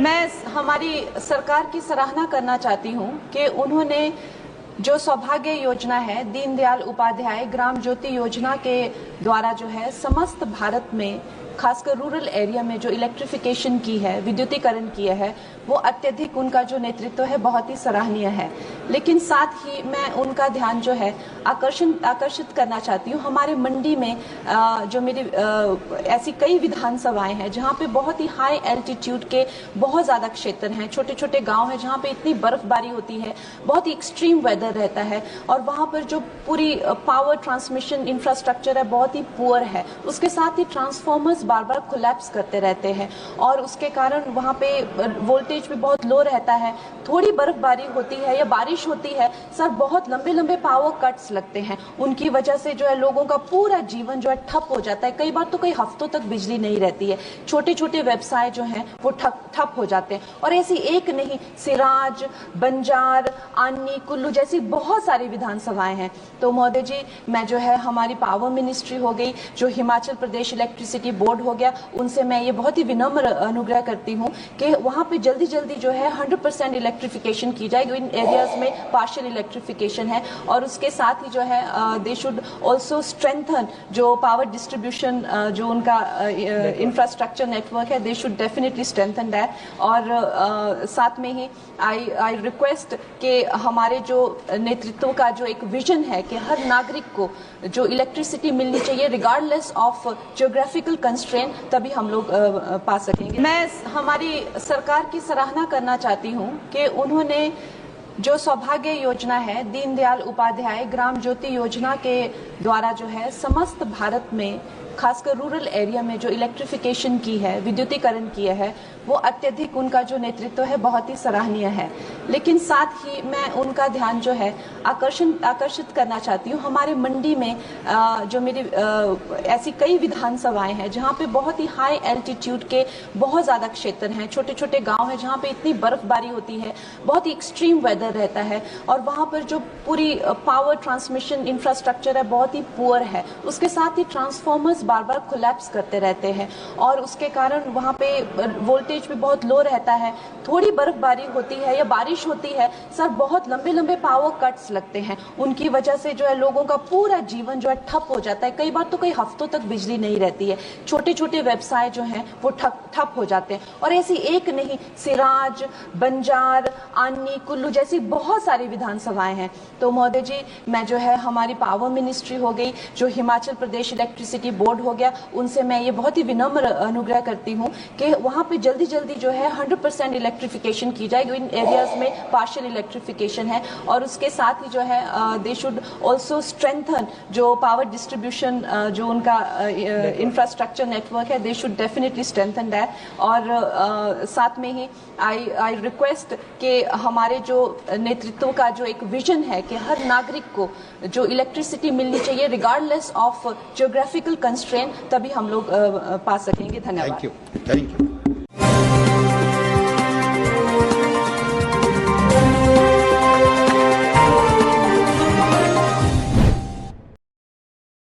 मैं हमारी सरकार की सराहना करना चाहती हूं कि उन्होंने जो सौभाग्य योजना है, दीनदयाल उपाध्याय ग्राम ज्योति योजना के द्वारा जो है समस्त भारत में खासकर रूरल एरिया में जो इलेक्ट्रिफिकेशन की है, विद्युतीकरण किया है, वो अत्यधिक उनका जो नेतृत्व है बहुत ही सराहनीय है। लेकिन साथ ही मैं उनका ध्यान जो है आकर्षित करना चाहती हूँ। हमारे मंडी में जो मेरी ऐसी कई विधानसभाएं हैं जहाँ पे बहुत ही हाई एल्टीट्यूड के बहुत ज़्यादा क्षेत्र हैं, छोटे छोटे गांव हैं जहाँ पे इतनी बर्फबारी होती है, बहुत ही एक्सट्रीम वेदर रहता है और वहाँ पर जो पूरी पावर ट्रांसमिशन इंफ्रास्ट्रक्चर है बहुत ही पुअर है। उसके साथ ही ट्रांसफॉर्मर्स बार बार कोलैप्स करते रहते हैं और उसके कारण वहाँ पे वोल्टेज भी बहुत लो रहता है। थोड़ी बर्फबारी होती है या बारिश होती है सर, बहुत लंबे लंबे पावर कट्स लगते हैं। उनकी वजह से जो है लोगों का पूरा जीवन जो है ठप हो जाता है। कई बार तो कई हफ्तों तक बिजली नहीं रहती है। छोटे छोटे व्यवसाय जो हैं वो ठप हो जाते हैं। और ऐसी एक नहीं, सिराज, बंजार, आनी, कुल्लू जैसी बहुत सारी विधानसभाएं हैं। तो महोदय जी, मैं जो है हमारी पावर मिनिस्ट्री हो गई, जो हिमाचल प्रदेश इलेक्ट्रिसिटी बोर्ड हो गया, उनसे मैं ये बहुत ही विनम्र अनुग्रह करती हूँ कि वहाँ पे जल्दी जल्दी जो है 100% इलेक्ट्रिफिकेशन की जाए। इन एरियाज में पार्शियल इलेक्ट्रिफिकेशन है और उसके साथ ही जो है दे शुड ऑल्सो स्ट्रेंथन जो पावर डिस्ट्रीब्यूशन जो उनका इंफ्रास्ट्रक्चर नेटवर्क है, they should definitely strengthen that. और साथ में ही आई रिक्वेस्ट कि हमारे जो नेतृत्व का जो एक विजन है कि हर नागरिक को जो इलेक्ट्रिसिटी मिलनी चाहिए रिगार्डलेस ऑफ ज्योग्राफिकल कंस्ट्रेंट, तभी हम लोग पा सकेंगे। मैं हमारी सरकार की सराहना करना चाहती हूँ कि उन्होंने जो सौभाग्य योजना है, दीनदयाल उपाध्याय ग्राम ज्योति योजना के द्वारा जो है समस्त भारत में खासकर रूरल एरिया में जो इलेक्ट्रिफिकेशन की है, विद्युतीकरण किया है, वो अत्यधिक उनका जो नेतृत्व है बहुत ही सराहनीय है। लेकिन साथ ही मैं उनका ध्यान जो है आकर्षित करना चाहती हूँ। हमारे मंडी में जो मेरी ऐसी कई विधानसभाएं हैं जहाँ पे बहुत ही हाई एल्टीट्यूड के बहुत ज़्यादा क्षेत्र हैं, छोटे छोटे गांव हैं जहाँ पे इतनी बर्फबारी होती है, बहुत ही एक्सट्रीम वेदर रहता है और वहाँ पर जो पूरी पावर ट्रांसमिशन इंफ्रास्ट्रक्चर है बहुत ही पुअर है। उसके साथ ही ट्रांसफॉर्मर्स बार बार कोलैप्स करते रहते हैं और उसके कारण वहाँ पे वोल्टेज भी बहुत लो रहता है। थोड़ी बर्फबारी होती है या बारिश होती है सर, बहुत लंबे लंबे पावर कट्स लगते हैं। उनकी वजह से जो है लोगों का पूरा जीवन जो है ठप हो जाता है। कई बार तो कई हफ्तों तक बिजली नहीं रहती है। छोटे छोटे व्यवसाय जो हैं वो ठप हो जाते हैं। और ऐसी एक नहीं, सिराज, बंजार, आनी, कुल्लू जैसी बहुत सारी विधानसभाएं हैं। तो महोदय जी, मैं जो है हमारी पावर मिनिस्ट्री हो गई, जो हिमाचल प्रदेश इलेक्ट्रिसिटी बोर्ड हो गया, उनसे मैं ये बहुत ही विनम्र अनुग्रह करती हूँ कि वहाँ पे जल्दी जल्दी जो है 100% इलेक्ट्रिफिकेशन की जाए। इन एरियाज में पार्शियल इलेक्ट्रिफिकेशन है और उसके साथ ही जो है दे शुड ऑल्सो स्ट्रेंथन जो पावर डिस्ट्रीब्यूशन जो उनका इंफ्रास्ट्रक्चर नेटवर्क है, they should definitely strengthen that. और साथ में ही आई रिक्वेस्ट कि हमारे जो नेतृत्व का जो एक विजन है कि हर नागरिक को जो इलेक्ट्रिसिटी मिलनी चाहिए रिगार्डलेस ऑफ ज्योग्राफिकल कंस्ट्रेंट, तभी हम लोग पा सकेंगे। धन्यवाद। Thank you.